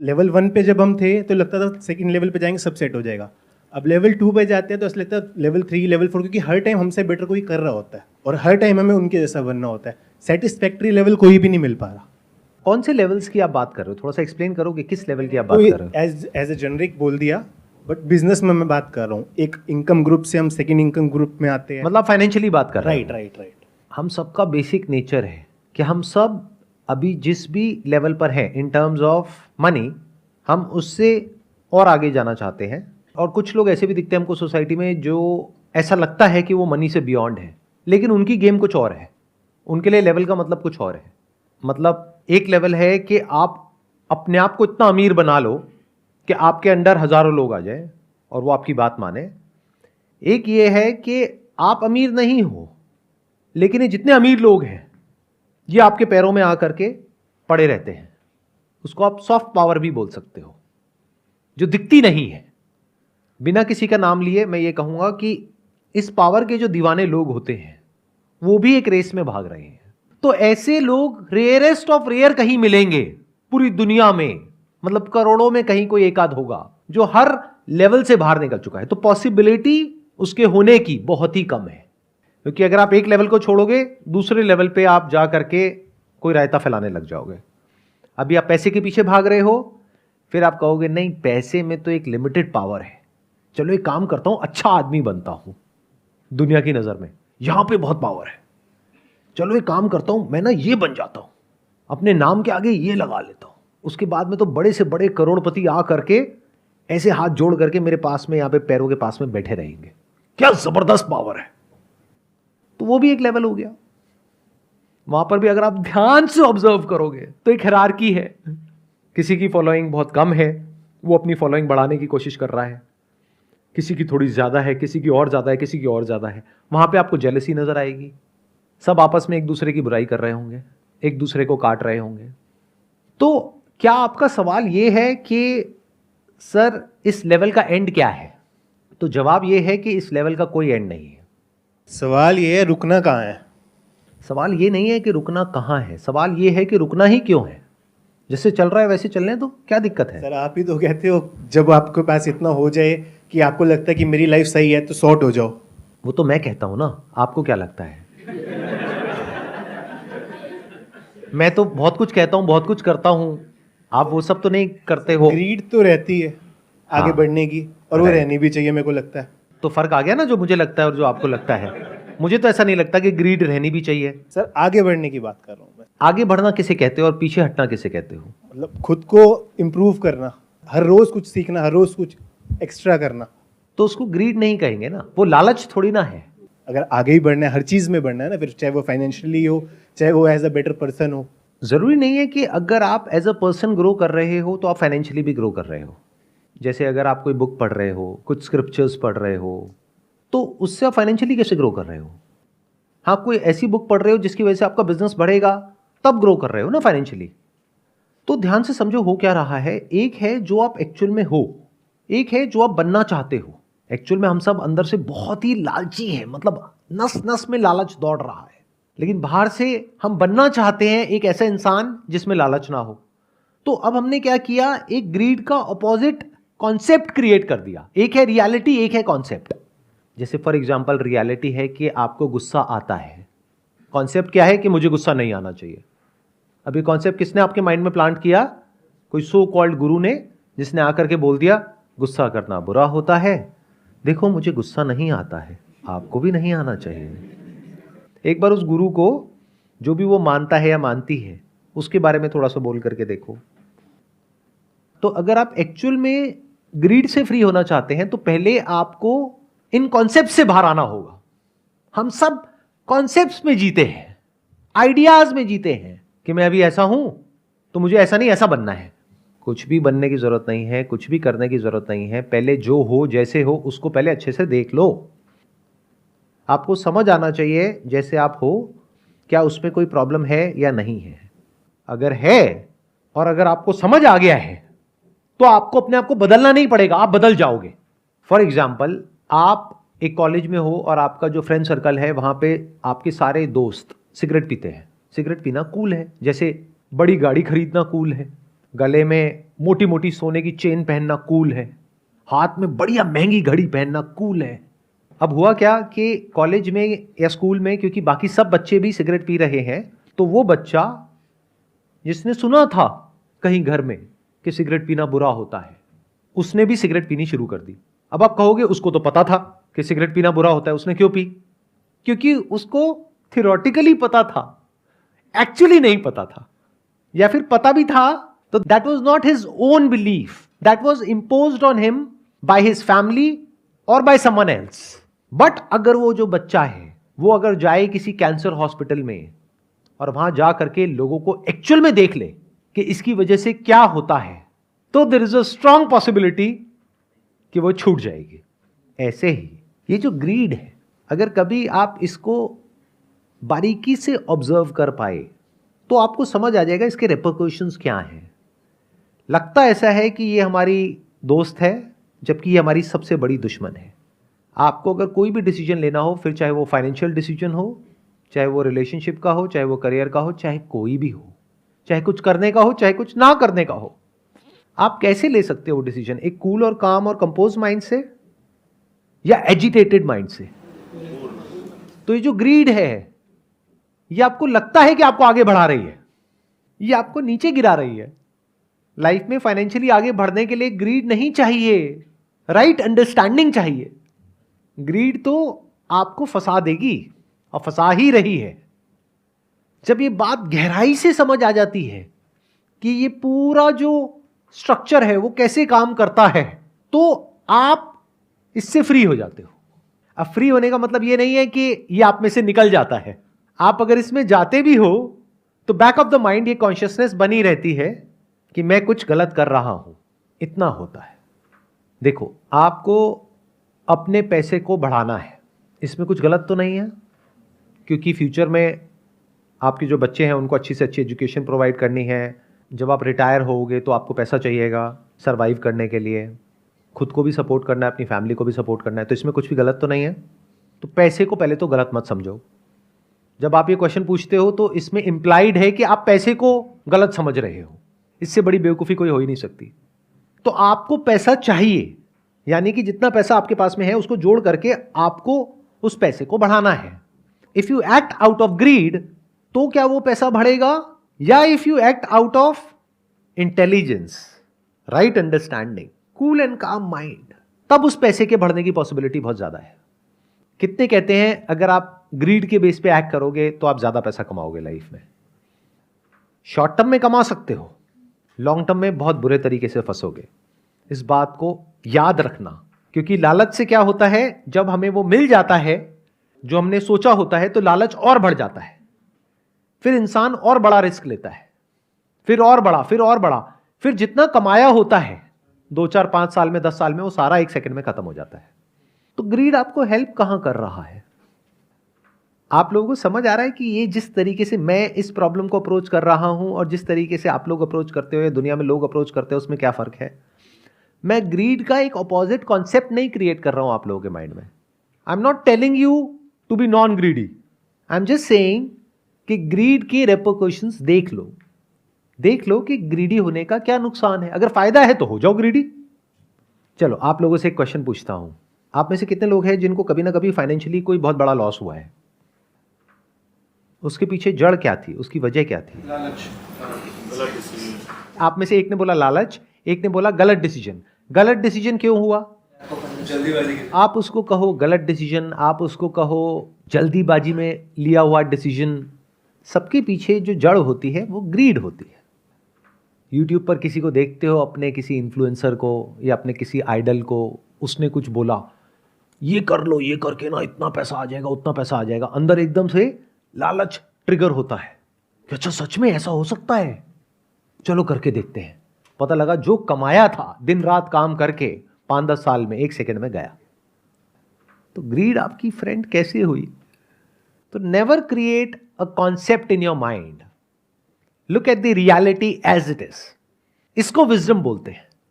Level 1 पे जब हम थे तो लगता था सेकंड लेवल पे जाएंगे सब सेट हो जाएगा। अब लेवल 2 पे जाते हैं तो ऐसा लगता है लेवल 3 लेवल 4, क्योंकि हर टाइम हमसे बेटर कोई कर रहा होता है और हर टाइम हमें उनके जैसा बनना होता है। सेटिस्फैक्ट्री लेवल कोई भी नहीं मिल पा रहा। कौन से लेवल्स की आप बात कर रहे हो, थोड़ा सा एक्सप्लेन करो कि किस लेवल की आप बात तो कर रहे हो। एज ए जेनरिक बोल दिया, बट बिजनेस में मैं बात कर रहा हूँ। एक इनकम ग्रुप से हम सेकंड इनकम ग्रुप में आते हैं। मतलब फाइनेंशियली बात कर रहे राइट हो। Right right. हम सबका बेसिक नेचर है कि हम सब अभी जिस भी लेवल पर हैं इन टर्म्स ऑफ मनी, हम उससे और आगे जाना चाहते हैं। और कुछ लोग ऐसे भी दिखते हैं हमको सोसाइटी में जो ऐसा लगता है कि वो मनी से बियॉन्ड है, लेकिन उनकी गेम कुछ और है। उनके लिए लेवल का मतलब कुछ और है। मतलब एक लेवल है कि आप अपने आप को इतना अमीर बना लो कि आपके अंडर हजारों लोग आ जाए और वो आपकी बात माने। एक ये है कि आप अमीर नहीं हो, लेकिन ये जितने अमीर लोग हैं ये आपके पैरों में आकर के पड़े रहते हैं। उसको आप सॉफ्ट पावर भी बोल सकते हो, जो दिखती नहीं है। बिना किसी का नाम लिए मैं ये कहूंगा कि इस पावर के जो दीवाने लोग होते हैं वो भी एक रेस में भाग रहे हैं। तो ऐसे लोग रेयरेस्ट ऑफ रेयर कहीं मिलेंगे पूरी दुनिया में, मतलब करोड़ों में कहीं कोई एक आध होगा जो हर लेवल से बाहर निकल चुका है। तो पॉसिबिलिटी उसके होने की बहुत ही कम है, क्योंकि अगर आप एक लेवल को छोड़ोगे दूसरे लेवल पे आप जा करके कोई रायता फैलाने लग जाओगे। अभी आप पैसे के पीछे भाग रहे हो, फिर आप कहोगे नहीं पैसे में तो एक लिमिटेड पावर है, चलो एक काम करता हूं अच्छा आदमी बनता हूं दुनिया की नजर में, यहां पे बहुत पावर है, चलो एक काम करता हूं मैं ना ये बन जाता हूं, अपने नाम के आगे ये लगा लेता हूं, उसके बाद में तो बड़े से बड़े करोड़पति आ करके ऐसे हाथ जोड़ करके मेरे पास में यहां पे पैरों के पास में बैठे रहेंगे। क्या जबरदस्त पावर है। तो वो भी एक लेवल हो गया। वहां पर भी अगर आप ध्यान से ऑब्जर्व करोगे तो एक हायरार्की है। किसी की फॉलोइंग बहुत कम है, वो अपनी फॉलोइंग बढ़ाने की कोशिश कर रहा है। किसी की थोड़ी ज्यादा है, किसी की और ज्यादा है, किसी की और ज्यादा है। वहां पे आपको जेलसी नजर आएगी। सब आपस में एक दूसरे की बुराई कर रहे होंगे, एक दूसरे को काट रहे होंगे। तो क्या आपका सवाल यह है कि सर इस लेवल का एंड क्या है? तो जवाब यह है कि इस लेवल का कोई एंड नहीं है। सवाल ये है रुकना कहाँ है। सवाल ये नहीं है कि रुकना कहाँ है, सवाल ये है कि रुकना ही क्यों है। जैसे चल रहा है वैसे चलने दो, क्या दिक्कत है? सर आप ही तो कहते हो जब आपके पास इतना हो जाए कि आपको लगता है कि मेरी लाइफ सही है तो सॉर्ट हो जाओ। वो तो मैं कहता हूं ना, आपको क्या लगता है? मैं तो बहुत कुछ कहता हूं, बहुत कुछ करता हूं, आप वो सब तो नहीं करते हो। ग्रीड तो रहती है आगे हाँ, बढ़ने की, और वो रहनी भी चाहिए मेरे को लगता है। तो फर्क आ गया ना, जो मुझे लगता है और जो आपको लगता है। मुझे तो ऐसा नहीं लगता कि ग्रीड रहनी भी चाहिए। सर आगे बढ़ने की बात कर रहा हूँ मैं। आगे बढ़ना किसे कहते हो और पीछे हटना किसे कहते हो? मतलब खुद को इम्प्रूव करना, हर रोज कुछ सीखना, हर रोज कुछ एक्स्ट्रा करना। तो उसको ग्रीड नहीं कहेंगे ना, वो लालच थोड़ी ना है। अगर आगे ही बढ़ना है, हर चीज में बढ़ना है ना, फिर चाहे वो फाइनेंशियली हो, चाहे वो एज अ बेटर पर्सन हो। जरूरी नहीं है कि अगर आप एज अ पर्सन ग्रो कर रहे हो तो आप फाइनेंशियली भी ग्रो कर रहे हो। जैसे अगर आप कोई बुक पढ़ रहे हो, कुछ स्क्रिप्चर्स पढ़ रहे हो, तो उससे आप फाइनेंशियली कैसे ग्रो कर रहे हो? हाँ, कोई ऐसी बुक पढ़ रहे हो जिसकी वजह से आपका बिजनेस बढ़ेगा, तब ग्रो कर रहे हो ना फाइनेंशियली। तो ध्यान से समझो हो क्या रहा है। एक है जो आप एक्चुअल में हो, एक है जो आप बनना चाहते हो। एक्चुअल में हम सब अंदर से बहुत ही लालची हैं, मतलब नस नस में लालच दौड़ रहा है, लेकिन बाहर से हम बनना चाहते हैं एक ऐसा इंसान जिसमें लालच ना हो। तो अब हमने क्या किया, एक ग्रीड का ऑपोजिट कॉन्सेप्ट क्रिएट कर दिया। एक है रियलिटी, एक है कॉन्सेप्ट। जैसे फॉर एग्जाम्पल रियलिटी है कि आपको गुस्सा आता है, कॉन्सेप्ट क्या है कि मुझे गुस्सा नहीं आना चाहिए। अभी कॉन्सेप्ट किसने आपके माइंड में प्लांट किया? कोई सो कॉल्ड गुरु ने, जिसने आकर के बोल दिया गुस्सा करना बुरा होता है, देखो मुझे गुस्सा नहीं आता है, आपको भी नहीं आना चाहिए। एक बार उस गुरु को, जो भी वो मानता है या मानती है, उसके बारे में थोड़ा सा बोल करके देखो। तो अगर आप एक्चुअल में ग्रीड से फ्री होना चाहते हैं तो पहले आपको इन कॉन्सेप्ट से बाहर आना होगा। हम सब कॉन्सेप्ट्स में जीते हैं, आइडियाज में जीते हैं कि मैं अभी ऐसा हूं तो मुझे ऐसा नहीं ऐसा बनना है। कुछ भी बनने की जरूरत नहीं है, कुछ भी करने की जरूरत नहीं है। पहले जो हो जैसे हो उसको पहले अच्छे से देख लो। आपको समझ आना चाहिए जैसे आप हो, क्या उसमें कोई प्रॉब्लम है या नहीं है। अगर है और अगर आपको समझ आ गया है तो आपको अपने आप को बदलना नहीं पड़ेगा, आप बदल जाओगे। फॉर एग्जाम्पल, आप एक कॉलेज में हो और आपका जो फ्रेंड सर्कल है वहां पे आपके सारे दोस्त सिगरेट पीते हैं। सिगरेट पीना कूल है, जैसे बड़ी गाड़ी खरीदना कूल है, गले में मोटी मोटी सोने की चेन पहनना कूल है, हाथ में बढ़िया महंगी घड़ी पहनना कूल है। अब हुआ क्या कि कॉलेज में या स्कूल में, क्योंकि बाकी सब बच्चे भी सिगरेट पी रहे हैं, तो वो बच्चा जिसने सुना था कहीं घर में कि सिगरेट पीना बुरा होता है, उसने भी सिगरेट पीनी शुरू कर दी। अब आप कहोगे उसको तो पता था कि सिगरेट पीना बुरा होता है, उसने क्यों पी? क्योंकि उसको थियोरेटिकली पता था, एक्चुअली नहीं पता था, या फिर पता भी था तो that was not his own belief, that was imposed on him by his family और बाय समवन एल्स। बट अगर वो जो बच्चा है वो अगर जाए किसी कैंसर हॉस्पिटल में और वहां जा करके लोगों को एक्चुअल में देख ले कि इसकी वजह से क्या होता है, तो there is a strong possibility कि वो छूट जाएगी। ऐसे ही ये जो ग्रीड है, अगर कभी आप इसको बारीकी से ऑब्जर्व कर पाए तो आपको समझ आ जाएगा इसके रिपरकशंस क्या हैं। लगता ऐसा है कि ये हमारी दोस्त है, जबकि ये हमारी सबसे बड़ी दुश्मन है। आपको अगर कोई भी डिसीजन लेना हो, फिर चाहे वो फाइनेंशियल डिसीजन हो, चाहे वो रिलेशनशिप का हो, चाहे वो करियर का हो, चाहे कोई भी हो, चाहे कुछ करने का हो, चाहे कुछ ना करने का हो, आप कैसे ले सकते हो डिसीजन? एक कूल और काम और कंपोज माइंड से या एजिटेटेड माइंड से? तो ये जो ग्रीड है, ये आपको लगता है कि आपको आगे बढ़ा रही है, ये आपको नीचे गिरा रही है। लाइफ में फाइनेंशियली आगे बढ़ने के लिए ग्रीड नहीं चाहिए, राइट अंडरस्टैंडिंग चाहिए। ग्रीड तो आपको फंसा देगी और फंसा ही रही है। जब ये बात गहराई से समझ आ जाती है कि ये पूरा जो स्ट्रक्चर है वो कैसे काम करता है, तो आप इससे फ्री हो जाते हो। अब फ्री होने का मतलब ये नहीं है कि ये आप में से निकल जाता है। आप अगर इसमें जाते भी हो तो बैक ऑफ द माइंड ये कॉन्शियसनेस बनी रहती है कि मैं कुछ गलत कर रहा हूं। इतना होता है। देखो, आपको अपने पैसे को बढ़ाना है, इसमें कुछ गलत तो नहीं है, क्योंकि फ्यूचर में आपके जो बच्चे हैं उनको अच्छी से अच्छी एजुकेशन प्रोवाइड करनी है। जब आप रिटायर होगे तो आपको पैसा चाहिएगा सर्वाइव करने के लिए, खुद को भी सपोर्ट करना है, अपनी फैमिली को भी सपोर्ट करना है, तो इसमें कुछ भी गलत तो नहीं है। तो पैसे को पहले तो गलत मत समझो। जब आप ये क्वेश्चन पूछते हो तो इसमें इम्प्लाइड है कि आप पैसे को गलत समझ रहे हो। इससे बड़ी बेवकूफ़ी कोई हो ही नहीं सकती। तो आपको पैसा चाहिए, यानी कि जितना पैसा आपके पास में है उसको जोड़ करके आपको उस पैसे को बढ़ाना है। If you act out of greed तो क्या वो पैसा बढ़ेगा, या if you act out of intelligence, right understanding, cool and calm mind, तब उस पैसे के बढ़ने की पॉसिबिलिटी बहुत ज्यादा है। कितने कहते हैं अगर आप ग्रीड के बेस पे एक्ट करोगे तो आप ज्यादा पैसा कमाओगे लाइफ में। शॉर्ट टर्म में कमा सकते हो, लॉन्ग टर्म में बहुत बुरे तरीके से फंसोगे। इस बात को याद रखना, क्योंकि लालच से क्या होता है, जब हमें वो मिल जाता है जो हमने सोचा होता है तो लालच और बढ़ जाता है। फिर इंसान और बड़ा रिस्क लेता है, फिर और बड़ा, फिर और बड़ा, फिर जितना कमाया होता है 2, 4, 5 साल में, 10 साल में, वो सारा 1 सेकंड में खत्म हो जाता है। तो ग्रीड आपको हेल्प कहां कर रहा है? आप लोगों को समझ आ रहा है कि ये जिस तरीके से मैं इस प्रॉब्लम को अप्रोच कर रहा हूं और जिस तरीके से आप लोग अप्रोच करते हो, दुनिया में लोग अप्रोच करते हो, उसमें क्या फर्क है? मैं ग्रीड का एक ऑपोजिट कॉन्सेप्ट नहीं क्रिएट कर रहा हूं आप लोगों के माइंड में। I am not telling you to be non greedy, I am just saying कि ग्रीड की रेपरकशंस देख लो, देख लो कि ग्रीडी होने का क्या नुकसान है। अगर फायदा है तो हो जाओ ग्रीडी। चलो, आप लोगों से एक क्वेश्चन पूछता हूं, आप में से कितने लोग हैं जिनको कभी ना कभी फाइनेंशियली कोई बहुत बड़ा लॉस हुआ है? उसके पीछे जड़ क्या थी, उसकी वजह क्या थी? आप में से एक ने बोला लालच, एक ने बोला गलत डिसीजन। गलत डिसीजन क्यों हुआ? जल्दीबाजी। आप उसको कहो गलत डिसीजन, आप उसको कहो जल्दीबाजी में लिया हुआ डिसीजन, सबके पीछे जो जड़ होती है वो ग्रीड होती है। यूट्यूब पर किसी को देखते हो, अपने किसी इन्फ्लुएंसर को या अपने किसी आइडल को, उसने कुछ बोला, ये कर लो, ये करके ना इतना पैसा आ जाएगा, उतना पैसा आ जाएगा, अंदर एकदम से लालच ट्रिगर होता है कि अच्छा सच में ऐसा हो सकता है, चलो करके देखते हैं। पता लगा जो कमाया था दिन रात काम करके 5-10 साल में 1 सेकंड में गया। तो ग्रीड आपकी फ्रेंड कैसे हुई? तो never create a concept in your mind, look at the reality as it is. इसको विजडम बोलते हैं।